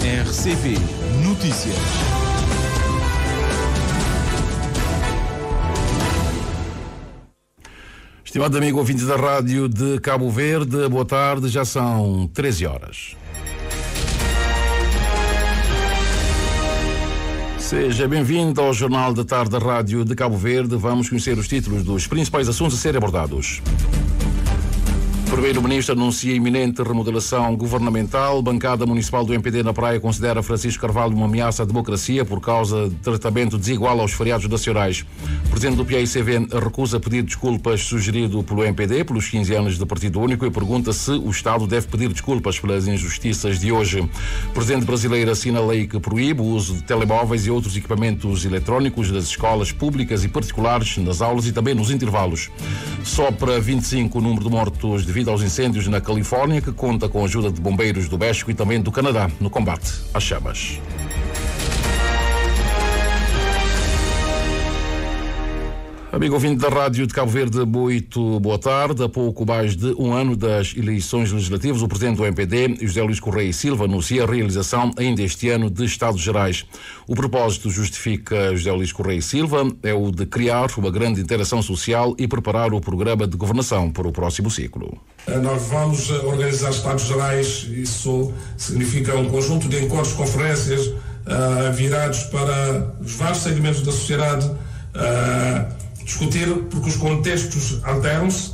RCP Notícias. Estimado amigo ouvinte da Rádio de Cabo Verde, boa tarde, já são 13 horas. Seja bem-vindo ao Jornal da Tarde da Rádio de Cabo Verde. Vamos conhecer os títulos dos principais assuntos a serem abordados. O Primeiro-Ministro anuncia iminente remodelação governamental. Bancada Municipal do MPD na Praia considera Francisco Carvalho uma ameaça à democracia por causa de tratamento desigual aos feriados nacionais. O Presidente do PAICV recusa pedir desculpas sugerido pelo MPD pelos 15 anos de Partido Único e pergunta se o Estado deve pedir desculpas pelas injustiças de hoje. O Presidente brasileiro assina a lei que proíbe o uso de telemóveis e outros equipamentos eletrónicos das escolas públicas e particulares nas aulas e também nos intervalos. Só para 25 o número de mortos devido aos incêndios na Califórnia, que conta com a ajuda de bombeiros do México e também do Canadá no combate às chamas. Amigo ouvinte da Rádio de Cabo Verde, muito boa tarde. A pouco mais de um ano das eleições legislativas, o Presidente do MPD, José Luís Correia e Silva, anuncia a realização ainda este ano de Estados Gerais. O propósito, justifica José Luís Correia e Silva, é o de criar uma grande interação social e preparar o programa de governação para o próximo ciclo. Nós vamos organizar Estados Gerais, isso significa um conjunto de encontros, conferências virados para os vários segmentos da sociedade, discutir, porque os contextos alteram-se.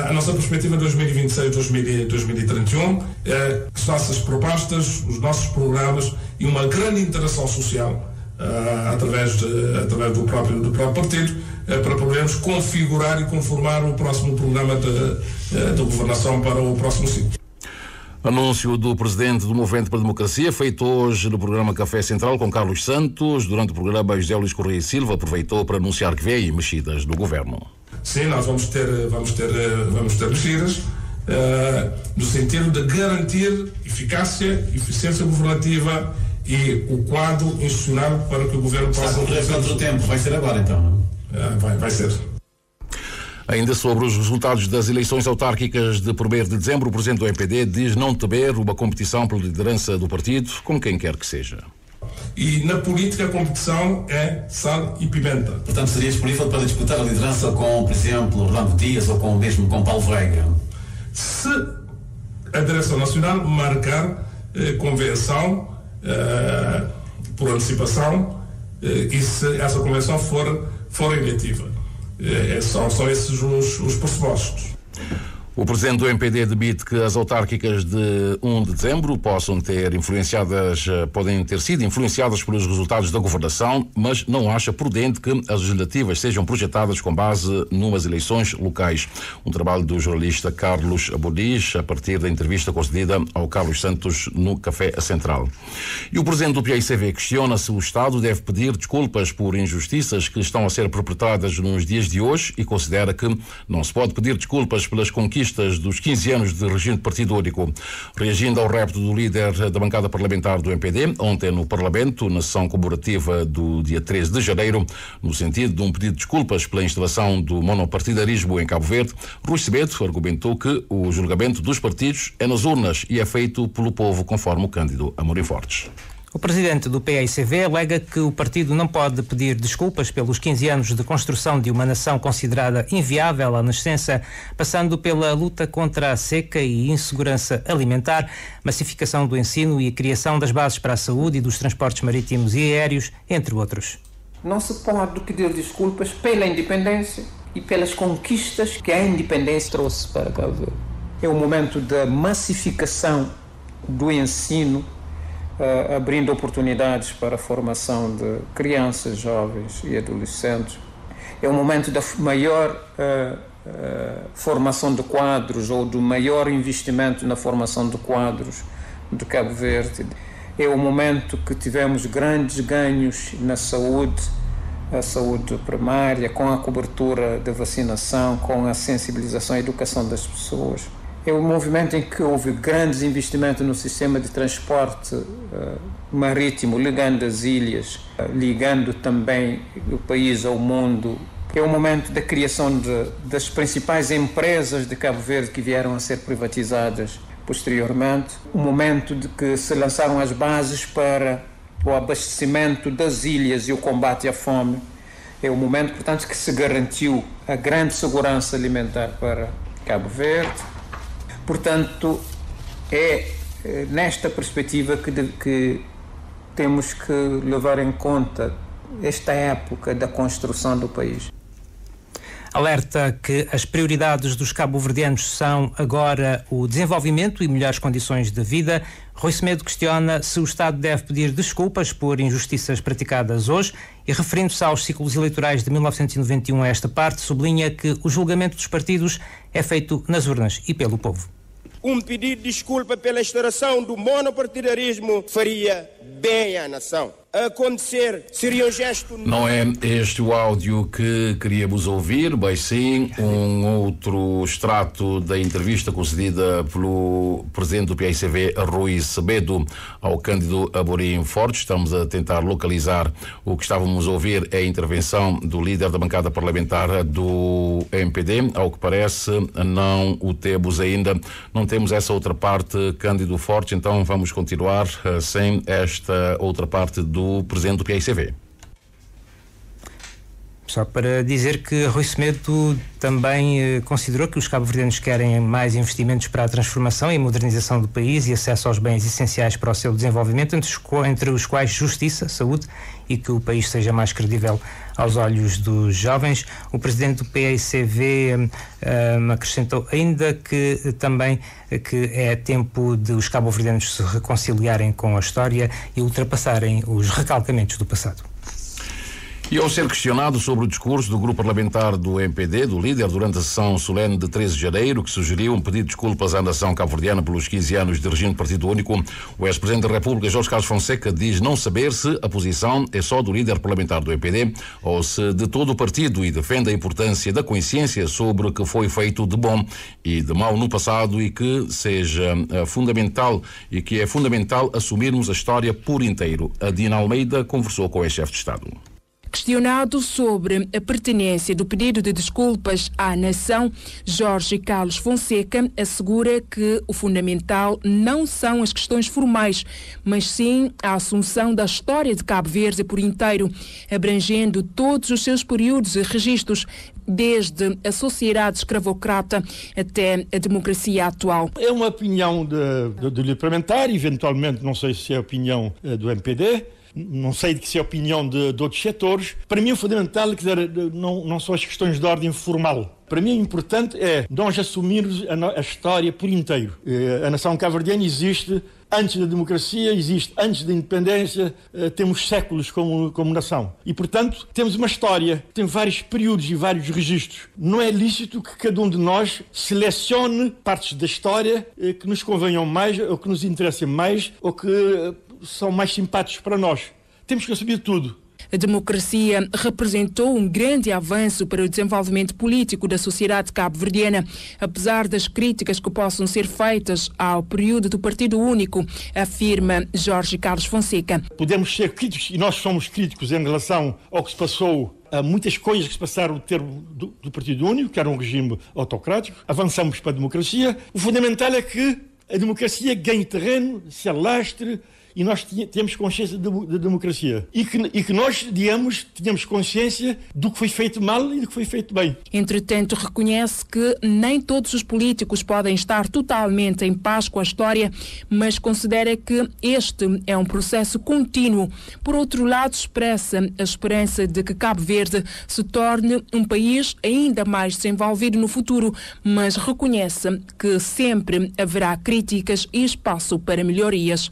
A nossa perspectiva 2026-2031, as nossas propostas, os nossos programas e uma grande interação social através do próprio partido, para podermos configurar e conformar o próximo programa de governação para o próximo ciclo. Anúncio do Presidente do Movimento para a Democracia, feito hoje no programa Café Central com Carlos Santos. Durante o programa, José Luís Correia e Silva aproveitou para anunciar que vem mexidas no governo. Sim, nós vamos ter mexidas no sentido de garantir eficácia, eficiência governativa e o quadro institucional para que o governo possa... Está a correr contra o tempo, vai ser agora então? Vai ser. Ainda sobre os resultados das eleições autárquicas de 1º de dezembro, o Presidente do MPD diz não temer uma competição pela liderança do partido, como quem quer que seja. E na política a competição é sal e pimenta. Portanto, seria disponível para disputar a liderança com, por exemplo, Orlando Dias ou mesmo com Paulo Veiga? Se a direção nacional marcar convenção por antecipação e se essa convenção for eletiva. São esses os pressupostos. O Presidente do MPD admite que as autárquicas de 1 de dezembro podem ter sido influenciadas pelos resultados da governação, mas não acha prudente que as legislativas sejam projetadas com base numas eleições locais. Um trabalho do jornalista Carlos Abodis, a partir da entrevista concedida ao Carlos Santos no Café Central. E o Presidente do PAICV questiona se o Estado deve pedir desculpas por injustiças que estão a ser perpetradas nos dias de hoje e considera que não se pode pedir desculpas pelas conquistas dos 15 anos de regime de Partido Único. Reagindo ao repto do líder da bancada parlamentar do MPD, ontem no Parlamento, na sessão comemorativa do dia 13 de janeiro, no sentido de um pedido de desculpas pela instalação do monopartidarismo em Cabo Verde, Rui Semedo argumentou que o julgamento dos partidos é nas urnas e é feito pelo povo, conforme o Cândido Amorim Fortes. O presidente do PAICV alega que o partido não pode pedir desculpas pelos 15 anos de construção de uma nação considerada inviável à nascença, passando pela luta contra a seca e insegurança alimentar, massificação do ensino e a criação das bases para a saúde e dos transportes marítimos e aéreos, entre outros. Não se pode pedir desculpas pela independência e pelas conquistas que a independência trouxe para Cabo Verde. É o momento da massificação do ensino, abrindo oportunidades para a formação de crianças, jovens e adolescentes. É o momento da maior formação de quadros ou do maior investimento na formação de quadros de Cabo Verde. É o momento que tivemos grandes ganhos na saúde, a saúde primária, com a cobertura da vacinação, com a sensibilização e educação das pessoas. É um movimento em que houve grandes investimentos no sistema de transporte marítimo, ligando as ilhas, ligando também o país ao mundo. É o momento da criação das principais empresas de Cabo Verde que vieram a ser privatizadas posteriormente, o momento de que se lançaram as bases para o abastecimento das ilhas e o combate à fome. É o momento, portanto, que se garantiu a grande segurança alimentar para Cabo Verde. Portanto, é nesta perspectiva que temos que levar em conta esta época da construção do país. Alerta que as prioridades dos cabo-verdianos são agora o desenvolvimento e melhores condições de vida. Rui Semedo questiona se o Estado deve pedir desculpas por injustiças praticadas hoje e, referindo-se aos ciclos eleitorais de 1991 a esta parte, sublinha que o julgamento dos partidos é feito nas urnas e pelo povo. Um pedido de desculpa pela instauração do monopartidarismo faria bem à nação. A acontecer seria um gesto... Não é este o áudio que queríamos ouvir, mas sim um outro extrato da entrevista concedida pelo presidente do PAICV, Rui Semedo, ao Cândido Amorim Fortes. Estamos a tentar localizar o que estávamos a ouvir, é a intervenção do líder da bancada parlamentar do MPD. Ao que parece, não o temos ainda, não temos essa outra parte, Cândido Fortes, então vamos continuar sem esta outra parte do presidente do PAICV. Só para dizer que Rui Semedo também considerou que os cabo-verdianos querem mais investimentos para a transformação e modernização do país e acesso aos bens essenciais para o seu desenvolvimento, entre os quais justiça, saúde e que o país seja mais credível aos olhos dos jovens. O presidente do PAICV acrescentou ainda que também que é tempo de os cabo-verdianos se reconciliarem com a história e ultrapassarem os recalcamentos do passado. E ao ser questionado sobre o discurso do grupo parlamentar do MPD, do líder, durante a sessão solene de 13 de janeiro, que sugeriu um pedido de desculpas à nação cabo-verdiana pelos 15 anos de regime de partido único, o ex-presidente da República, Jorge Carlos Fonseca, diz não saber se a posição é só do líder parlamentar do MPD ou se de todo o partido, e defende a importância da consciência sobre o que foi feito de bom e de mau no passado e que seja fundamental e que é fundamental assumirmos a história por inteiro. A Dina Almeida conversou com o ex-chefe de Estado. Questionado sobre a pertinência do pedido de desculpas à nação, Jorge Carlos Fonseca assegura que o fundamental não são as questões formais, mas sim a assunção da história de Cabo Verde por inteiro, abrangendo todos os seus períodos e registros, desde a sociedade escravocrata até a democracia atual. É uma opinião do líder parlamentar, eventualmente não sei se é a opinião do MPD, não sei de que se é a opinião de outros setores. Para mim o fundamental, quer dizer, não são as questões de ordem formal. Para mim o importante é nós assumirmos a história por inteiro. A nação cabo-verdiana existe antes da democracia, existe antes da independência, temos séculos como nação. E, portanto, temos uma história, tem vários períodos e vários registros. Não é lícito que cada um de nós selecione partes da história que nos convenham mais, ou que nos interessem mais, ou que são mais simpáticos para nós. Temos que assumir tudo. A democracia representou um grande avanço para o desenvolvimento político da sociedade cabo-verdiana, apesar das críticas que possam ser feitas ao período do Partido Único, afirma Jorge Carlos Fonseca. Podemos ser críticos, e nós somos críticos em relação ao que se passou, há muitas coisas que se passaram no termo do Partido Único, que era um regime autocrático. Avançamos para a democracia. O fundamental é que a democracia ganhe terreno, se alastre, e nós temos consciência da democracia. E que nós, digamos, tenhamos consciência do que foi feito mal e do que foi feito bem. Entretanto, reconhece que nem todos os políticos podem estar totalmente em paz com a história, mas considera que este é um processo contínuo. Por outro lado, expressa a esperança de que Cabo Verde se torne um país ainda mais desenvolvido no futuro, mas reconhece que sempre haverá críticas e espaço para melhorias.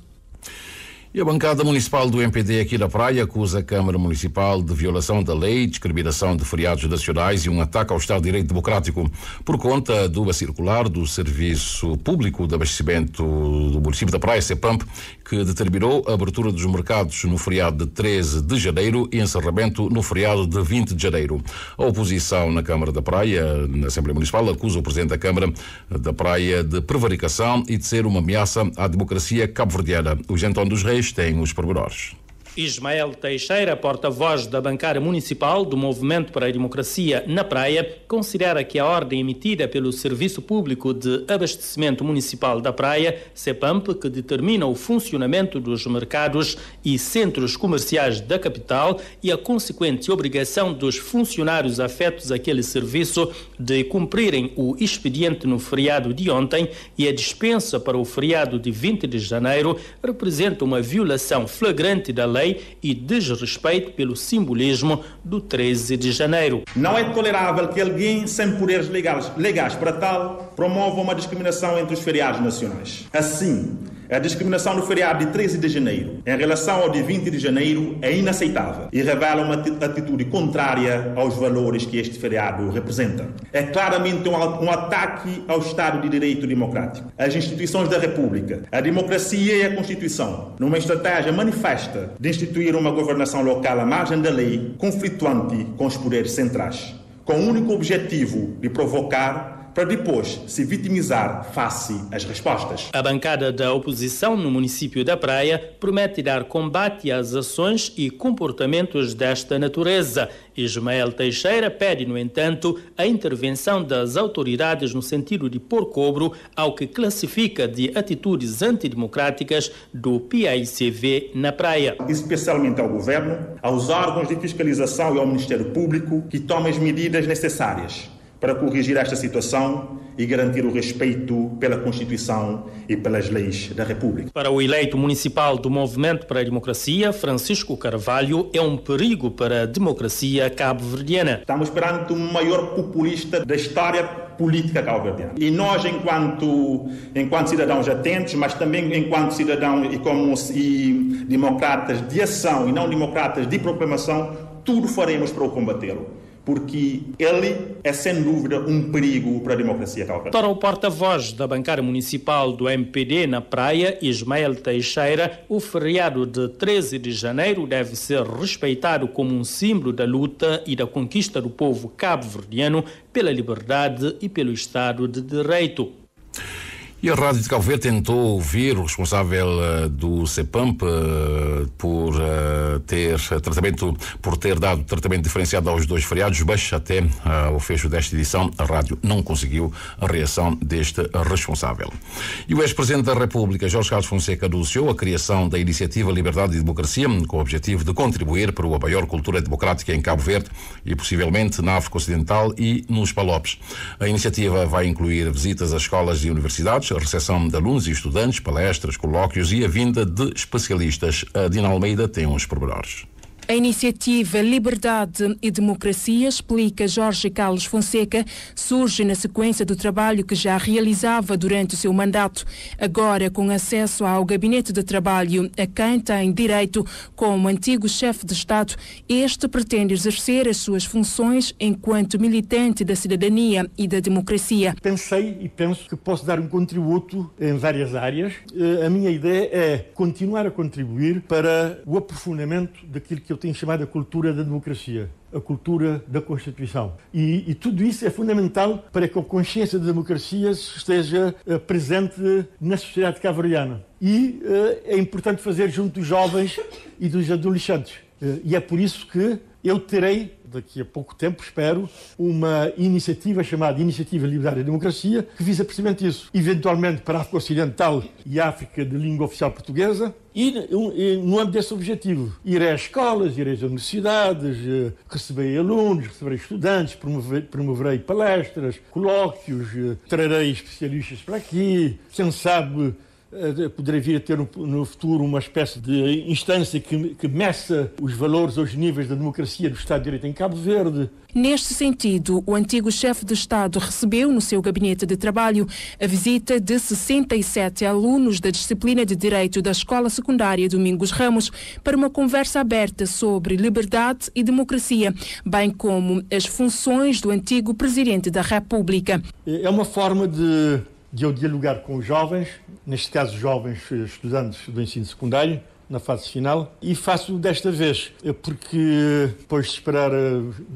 E a bancada municipal do MPD aqui da Praia acusa a Câmara Municipal de violação da lei, discriminação de feriados nacionais e um ataque ao Estado de Direito Democrático por conta de uma circular do Serviço Público de Abastecimento do município da Praia, CEPAMP, que determinou a abertura dos mercados no feriado de 13 de janeiro e encerramento no feriado de 20 de janeiro. A oposição na Câmara da Praia, na Assembleia Municipal, acusa o Presidente da Câmara da Praia de prevaricação e de ser uma ameaça à democracia cabo-verdiana. O Gentão dos Reis tem os pormenores. Ismael Teixeira, porta-voz da bancada municipal do Movimento para a Democracia na Praia, considera que a ordem emitida pelo Serviço Público de Abastecimento Municipal da Praia, CEPAMP, que determina o funcionamento dos mercados e centros comerciais da capital e a consequente obrigação dos funcionários afetos àquele serviço de cumprirem o expediente no feriado de ontem e a dispensa para o feriado de 20 de janeiro, representa uma violação flagrante da lei e desrespeito pelo simbolismo do 13 de janeiro. Não é tolerável que alguém sem poderes legais para tal promova uma discriminação entre os feriados nacionais. Assim, a discriminação no feriado de 13 de janeiro em relação ao de 20 de janeiro é inaceitável e revela uma atitude contrária aos valores que este feriado representa. É claramente um ataque ao Estado de Direito democrático, às instituições da República, à democracia e à Constituição, numa estratégia manifesta de instituir uma governação local à margem da lei, conflituante com os poderes centrais, com o único objetivo de provocar para depois se vitimizar face às respostas. A bancada da oposição no município da Praia promete dar combate às ações e comportamentos desta natureza. Ismael Teixeira pede, no entanto, a intervenção das autoridades no sentido de pôr cobro ao que classifica de atitudes antidemocráticas do PAICV na Praia. Especialmente ao Governo, aos órgãos de fiscalização e ao Ministério Público que tomem as medidas necessárias para corrigir esta situação e garantir o respeito pela Constituição e pelas leis da República. Para o eleito municipal do Movimento para a Democracia, Francisco Carvalho, é um perigo para a democracia cabo-verdiana. Estamos perante o maior populista da história política cabo-verdiana. E nós, enquanto cidadãos atentos, mas também enquanto cidadãos e democratas de ação e não democratas de proclamação, tudo faremos para o combatê-lo, porque ele é, sem dúvida, um perigo para a democracia cabo-verdiana. Para o porta-voz da bancada municipal do MPD na Praia, Ismael Teixeira, o feriado de 13 de janeiro deve ser respeitado como um símbolo da luta e da conquista do povo cabo-verdiano pela liberdade e pelo Estado de Direito. E a Rádio de Cabo Verde tentou ouvir o responsável do CEPAMP por ter dado tratamento diferenciado aos dois feriados, mas até ao fecho desta edição a rádio não conseguiu a reação deste responsável. E o ex-presidente da República, Jorge Carlos Fonseca, anunciou a criação da Iniciativa Liberdade e Democracia com o objetivo de contribuir para uma maior cultura democrática em Cabo Verde e possivelmente na África Ocidental e nos Palopes. A iniciativa vai incluir visitas às escolas e universidades, a recepção de alunos e estudantes, palestras, colóquios e a vinda de especialistas. A Dina Almeida tem uns pormenores. A iniciativa Liberdade e Democracia, explica Jorge Carlos Fonseca, surge na sequência do trabalho que já realizava durante o seu mandato. Agora, com acesso ao gabinete de trabalho a quem tem direito como antigo chefe de Estado, este pretende exercer as suas funções enquanto militante da cidadania e da democracia. Pensei e penso que posso dar um contributo em várias áreas. A minha ideia é continuar a contribuir para o aprofundamento daquilo que eu tenho chamado a cultura da democracia, a cultura da Constituição. E tudo isso é fundamental para que a consciência da democracia esteja presente na sociedade cabo-verdiana. E é importante fazer junto dos jovens e dos adolescentes. E é por isso que eu terei, daqui a pouco tempo, espero, uma iniciativa chamada Iniciativa Liberdade e Democracia, que visa precisamente isso. Eventualmente para a África Ocidental e a África de língua oficial portuguesa, e no âmbito desse objetivo, irei às escolas, irei às universidades, receberei alunos, receberei estudantes, promoverei palestras, colóquios, trarei especialistas para aqui, quem sabe poderei vir a ter no futuro uma espécie de instância que meça os valores, os níveis da democracia do Estado de Direito em Cabo Verde. Neste sentido, o antigo chefe de Estado recebeu no seu gabinete de trabalho a visita de 67 alunos da disciplina de Direito da Escola Secundária Domingos Ramos para uma conversa aberta sobre liberdade e democracia, bem como as funções do antigo Presidente da República. É uma forma de eu dialogar com os jovens, neste caso jovens estudantes do ensino secundário, na fase final, e faço desta vez, porque depois de esperar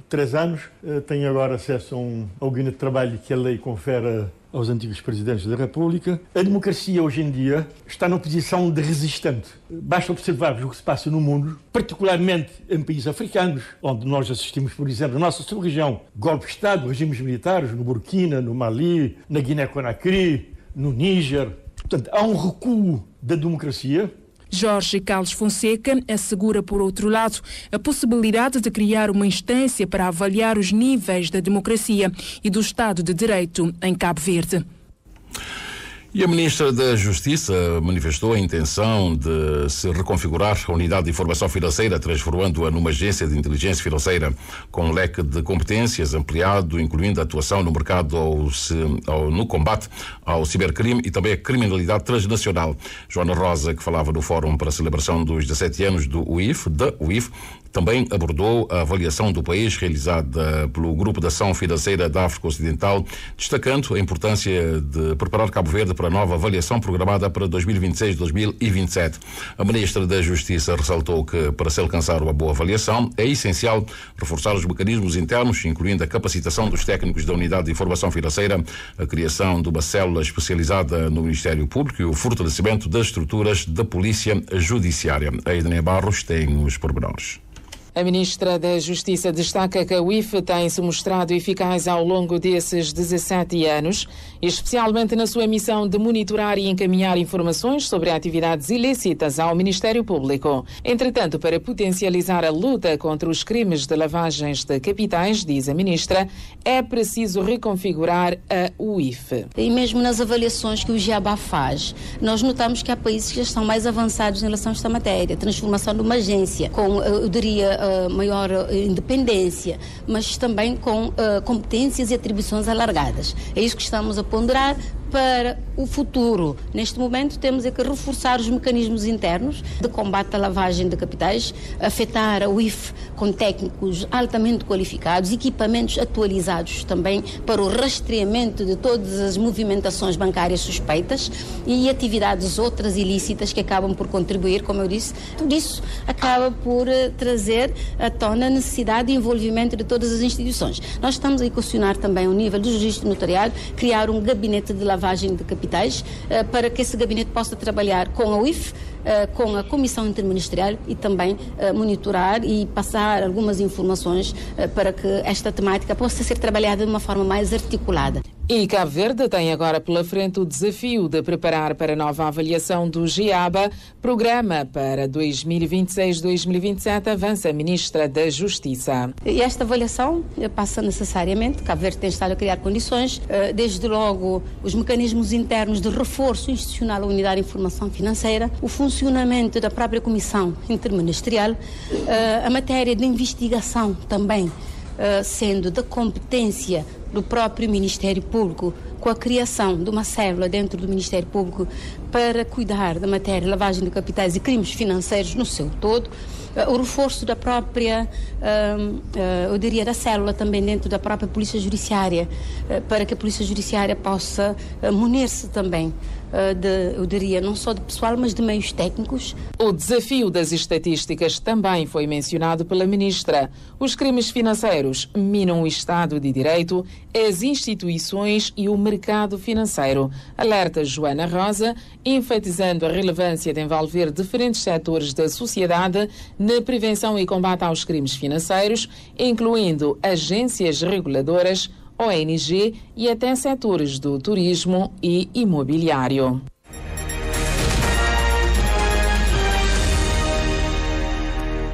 3 anos, tenho agora acesso ao gabinete de trabalho que a lei confere aos antigos presidentes da República. A democracia hoje em dia está numa posição de resistente. Basta observar o que se passa no mundo, particularmente em países africanos, onde nós assistimos, por exemplo, na nossa sub-região, golpe de Estado, regimes militares, no Burkina, no Mali, na Guiné-Conakry, no Níger. Portanto, há um recuo da democracia. Jorge Carlos Fonseca assegura, por outro lado, a possibilidade de criar uma instância para avaliar os níveis da democracia e do Estado de Direito em Cabo Verde. E a Ministra da Justiça manifestou a intenção de se reconfigurar a Unidade de Informação Financeira, transformando-a numa agência de inteligência financeira com um leque de competências ampliado, incluindo a atuação no mercado no combate ao cibercrime e também a criminalidade transnacional. Joana Rosa, que falava no Fórum para a celebração dos 17 anos da UIF, também abordou a avaliação do país realizada pelo Grupo de Ação Financeira da África Ocidental, destacando a importância de preparar Cabo Verde para a nova avaliação programada para 2026-2027. A Ministra da Justiça ressaltou que, para se alcançar uma boa avaliação, é essencial reforçar os mecanismos internos, incluindo a capacitação dos técnicos da Unidade de Informação Financeira, a criação de uma célula especializada no Ministério Público e o fortalecimento das estruturas da Polícia Judiciária. A Ednei Barros tem os pormenores. A Ministra da Justiça destaca que a UIF tem se mostrado eficaz ao longo desses 17 anos, especialmente na sua missão de monitorar e encaminhar informações sobre atividades ilícitas ao Ministério Público. Entretanto, para potencializar a luta contra os crimes de lavagens de capitais, diz a Ministra, é preciso reconfigurar a UIF. E mesmo nas avaliações que o GIABA faz, nós notamos que há países que já estão mais avançados em relação a esta matéria. Transformação de uma agência com, eu diria, maior independência, mas também com competências e atribuições alargadas. É isso que estamos a ponderar para o futuro. Neste momento temos que reforçar os mecanismos internos de combate à lavagem de capitais, afetar a UIF com técnicos altamente qualificados, equipamentos atualizados também para o rastreamento de todas as movimentações bancárias suspeitas e atividades outras ilícitas que acabam por contribuir, como eu disse. Tudo isso acaba por trazer à tona a necessidade de envolvimento de todas as instituições. Nós estamos a equacionar também o nível do registro notariado, criar um gabinete de lavagem de capitais para que esse gabinete possa trabalhar com a UIF, com a Comissão Interministerial e também monitorar e passar algumas informações para que esta temática possa ser trabalhada de uma forma mais articulada. E Cabo Verde tem agora pela frente o desafio de preparar para a nova avaliação do GIABA, programa para 2026-2027, avança a Ministra da Justiça. E esta avaliação passa necessariamente, Cabo Verde tem estado a criar condições, desde logo os mecanismos internos de reforço institucional da Unidade de Informação Financeira, o funcionamento da própria Comissão Interministerial, a matéria de investigação também, sendo da competência do próprio Ministério Público, com a criação de uma célula dentro do Ministério Público para cuidar da matéria de lavagem de capitais e crimes financeiros no seu todo, o reforço da própria, eu diria, da célula também dentro da própria Polícia Judiciária, para que a Polícia Judiciária possa munir-se também eu diria, não só de pessoal, mas de meios técnicos. O desafio das estatísticas também foi mencionado pela Ministra. Os crimes financeiros minam o Estado de Direito, as instituições e o mercado financeiro. Alerta Joana Rosa, enfatizando a relevância de envolver diferentes setores da sociedade na prevenção e combate aos crimes financeiros, incluindo agências reguladoras, ONG e até setores do turismo e imobiliário.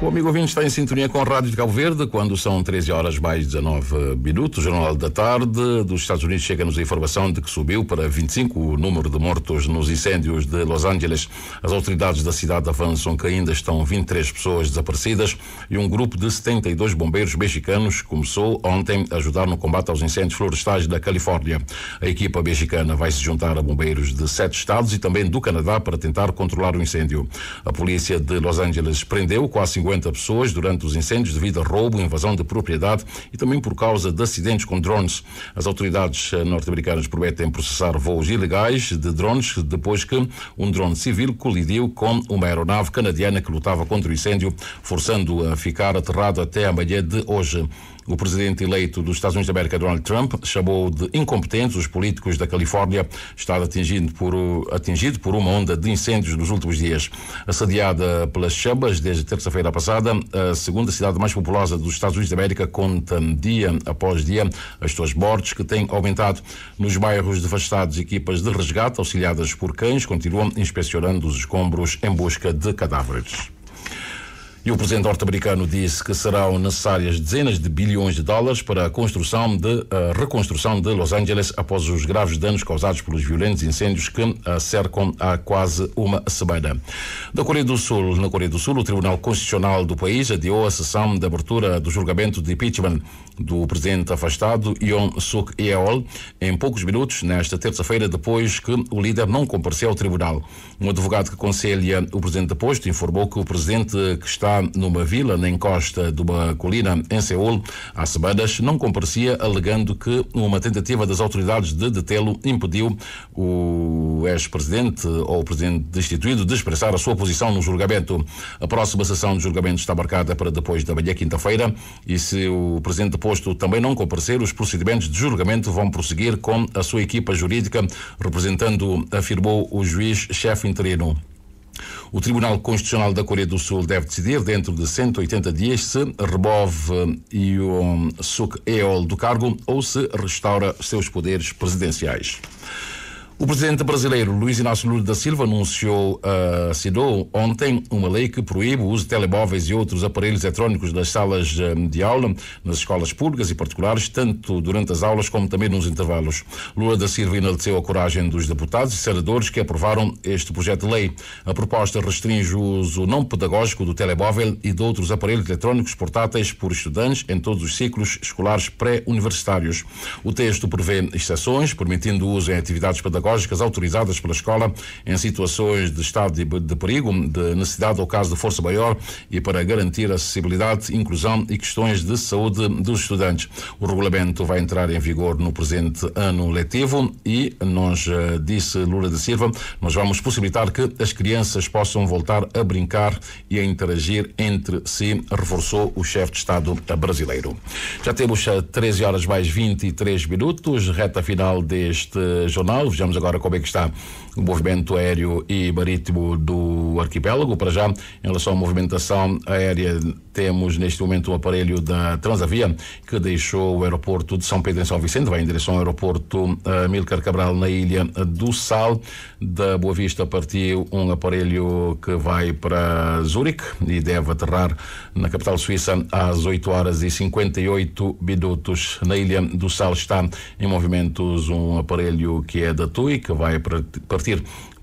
O amigo ouvinte está em sintonia com a Rádio de Cabo Verde quando são 13 horas mais 19 minutos. O Jornal da Tarde dos Estados Unidos chega-nos a informação de que subiu para 25 o número de mortos nos incêndios de Los Angeles. As autoridades da cidade avançam que ainda estão 23 pessoas desaparecidas e um grupo de 72 bombeiros mexicanos começou ontem a ajudar no combate aos incêndios florestais da Califórnia. A equipa mexicana vai se juntar a bombeiros de 7 estados e também do Canadá para tentar controlar o incêndio. A polícia de Los Angeles prendeu quase 50 pessoas durante os incêndios devido a roubo, invasão de propriedade e também por causa de acidentes com drones. As autoridades norte-americanas prometem processar voos ilegais de drones depois que um drone civil colidiu com uma aeronave canadiana que lutava contra o incêndio, forçando-a a ficar aterrado até a manhã de hoje. O presidente eleito dos Estados Unidos da América, Donald Trump, chamou de incompetentes os políticos da Califórnia, estado atingido por uma onda de incêndios nos últimos dias. Assediada pelas chamas desde terça-feira passada, a segunda cidade mais populosa dos Estados Unidos da América conta dia após dia as suas mortes, que têm aumentado. Nos bairros devastados, equipas de resgate auxiliadas por cães continuam inspecionando os escombros em busca de cadáveres. E o presidente norte-americano disse que serão necessárias dezenas de bilhões de dólares para a reconstrução de Los Angeles após os graves danos causados pelos violentos incêndios que a cercam há quase uma semana. Na Coreia do Sul, o Tribunal Constitucional do país adiou a sessão de abertura do julgamento de impeachment do presidente afastado Yoon Suk Yeol em poucos minutos nesta terça-feira, depois que o líder não compareceu ao tribunal. Um advogado que aconselha o presidente deposto informou que o presidente, que está numa vila na encosta de uma colina em Seul há semanas, não comparecia, alegando que uma tentativa das autoridades de detê-lo impediu o ex-presidente ou o presidente destituído de expressar a sua posição no julgamento. A próxima sessão de julgamento está marcada para depois da manhã quinta-feira e, se o presidente deposto também não comparecer, os procedimentos de julgamento vão prosseguir com a sua equipa jurídica representando, afirmou o juiz-chefe interino. O Tribunal Constitucional da Coreia do Sul deve decidir dentro de 180 dias se remove Yoon Suk Yeol do cargo ou se restaura seus poderes presidenciais. O presidente brasileiro Luiz Inácio Lula da Silva assinou ontem uma lei que proíbe o uso de telemóveis e outros aparelhos eletrónicos nas salas de aula, nas escolas públicas e particulares, tanto durante as aulas como também nos intervalos. Lula da Silva enalteceu a coragem dos deputados e senadores que aprovaram este projeto de lei. A proposta restringe o uso não pedagógico do telemóvel e de outros aparelhos eletrónicos portáteis por estudantes em todos os ciclos escolares pré-universitários. O texto prevê exceções, permitindo o uso em atividades pedagógicas autorizadas pela escola em situações de estado de perigo, de necessidade ou caso de força maior e para garantir acessibilidade, inclusão e questões de saúde dos estudantes. O regulamento vai entrar em vigor no presente ano letivo e disse Lula da Silva, nós vamos possibilitar que as crianças possam voltar a brincar e a interagir entre si, reforçou o chefe de Estado brasileiro. Já temos 13 horas mais 23 minutos, reta final deste jornal. Vejamos agora como é que está o movimento aéreo e marítimo do arquipélago. Para já, em relação à movimentação aérea, temos neste momento um aparelho da Transavia que deixou o aeroporto de São Pedro em São Vicente, vai em direção ao aeroporto Amílcar Cabral na Ilha do Sal. Da Boa Vista partiu um aparelho que vai para Zurique e deve aterrar na capital suíça às 8 horas e 58 minutos. Na Ilha do Sal está em movimentos um aparelho que é da TUI, que vai partir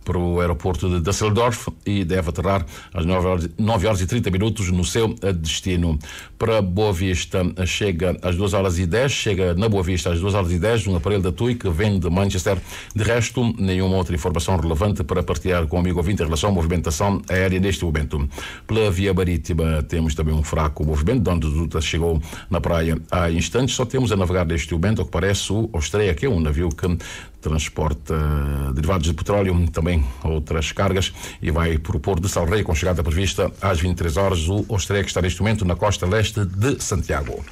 para o aeroporto de Düsseldorf e deve aterrar às 9 horas e 30 minutos no seu destino. Para Boa Vista chega às 2 horas e 10, chega na Boa Vista às 2 horas e 10 um aparelho da TUI que vem de Manchester. De resto, nenhuma outra informação relevante para partilhar com o amigo ouvinte em relação à movimentação aérea neste momento. Pela via marítima temos também um fraco movimento, de onde Dutra chegou na praia há instantes. Só temos a navegar neste momento, ao que parece, o Ostreia, que é um navio que transporta derivados de petróleo, também outras cargas, e vai para o Porto de Salrei com chegada prevista às 23 horas. O Ostreia, que está neste momento na costa leste de Santiago.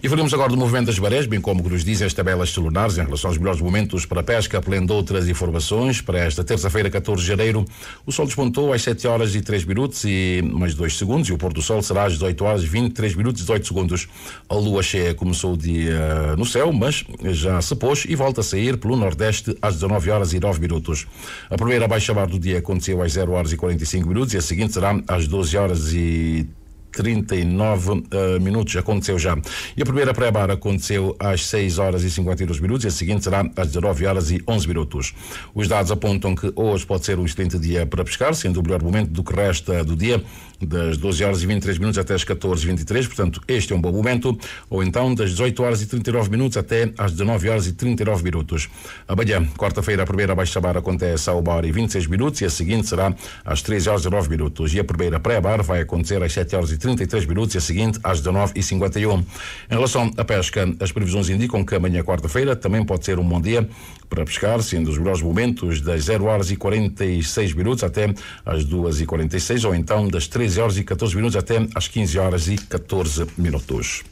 E falamos agora do movimento das marés, bem como que nos dizem as tabelas celulares em relação aos melhores momentos para a pesca, apelando outras informações. Para esta terça-feira, 14 de janeiro, o sol despontou às 7 horas e 3 minutos e mais 2 segundos e o pôr do sol será às 18 horas e 23 minutos e 18 segundos. A lua cheia começou o dia no céu, mas já se pôs e volta a sair pelo nordeste às 19 horas e 9 minutos. A primeira baixa-mar do dia aconteceu às 0 horas e 45 minutos e a seguinte será às 12 horas e 39 minutos, aconteceu já. E a primeira pré-mar aconteceu às 6 horas e 52 minutos e a seguinte será às 19 horas e 11 minutos. Os dados apontam que hoje pode ser um excelente dia para pescar, sendo o melhor momento do que resta do dia, das 12 horas e 23 minutos até as 14 e 23, portanto este é um bom momento, ou então das 18 horas e 39 minutos até às 19 horas e 39 minutos. Amanhã, quarta-feira, a primeira baixa-mar acontece à 1 hora e 26 minutos e a seguinte será às 13 horas e 9 minutos. E a primeira pré-mar vai acontecer às 7 horas e 33 minutos e a seguinte às 19h51. Em relação à pesca, as previsões indicam que amanhã, quarta-feira, também pode ser um bom dia para pescar, sendo os melhores momentos das 0 horas e 46 minutos até às 2h46, ou então das 13 horas e 14 minutos até às 15 horas e 14 minutos.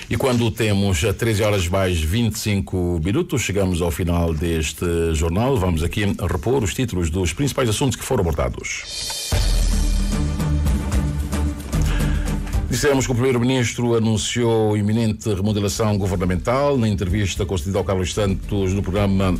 E quando temos 13 horas mais 25 minutos, chegamos ao final deste jornal. Vamos aqui repor os títulos dos principais assuntos que foram abordados. Dissemos que o Primeiro-Ministro anunciou iminente remodelação governamental. Na entrevista concedida ao Carlos Santos no programa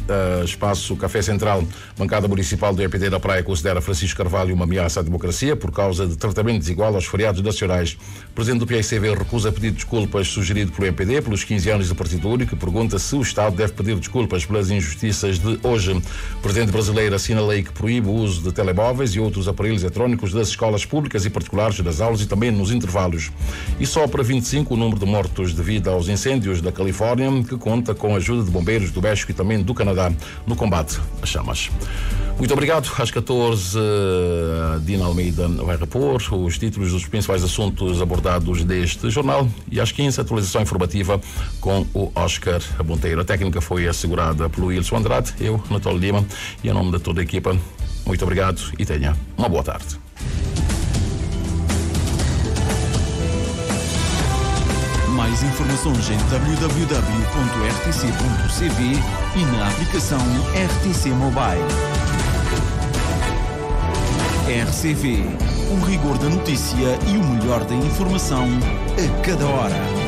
Espaço Café Central, bancada municipal do EPD da Praia considera Francisco Carvalho uma ameaça à democracia por causa de tratamento desigual aos feriados nacionais. O presidente do PAICV recusa pedir desculpas sugerido pelo EPD pelos 15 anos de partido único e pergunta se o Estado deve pedir desculpas pelas injustiças de hoje. O presidente brasileiro assina a lei que proíbe o uso de telemóveis e outros aparelhos eletrónicos das escolas públicas e particulares, das aulas e também nos intervalos. E só para 25 o número de mortos devido aos incêndios da Califórnia, que conta com a ajuda de bombeiros do México e também do Canadá no combate às chamas. Muito obrigado. Às 14, Dina Almeida vai repor os títulos dos principais assuntos abordados deste jornal e às 15, atualização informativa com o Oscar Monteiro. A técnica foi assegurada pelo Wilson Andrade, eu, Natália Lima, e em nome de toda a equipa, muito obrigado e tenha uma boa tarde. Mais informações em www.rtc.cv e na aplicação RTC Mobile. RCV, o rigor da notícia e o melhor da informação a cada hora.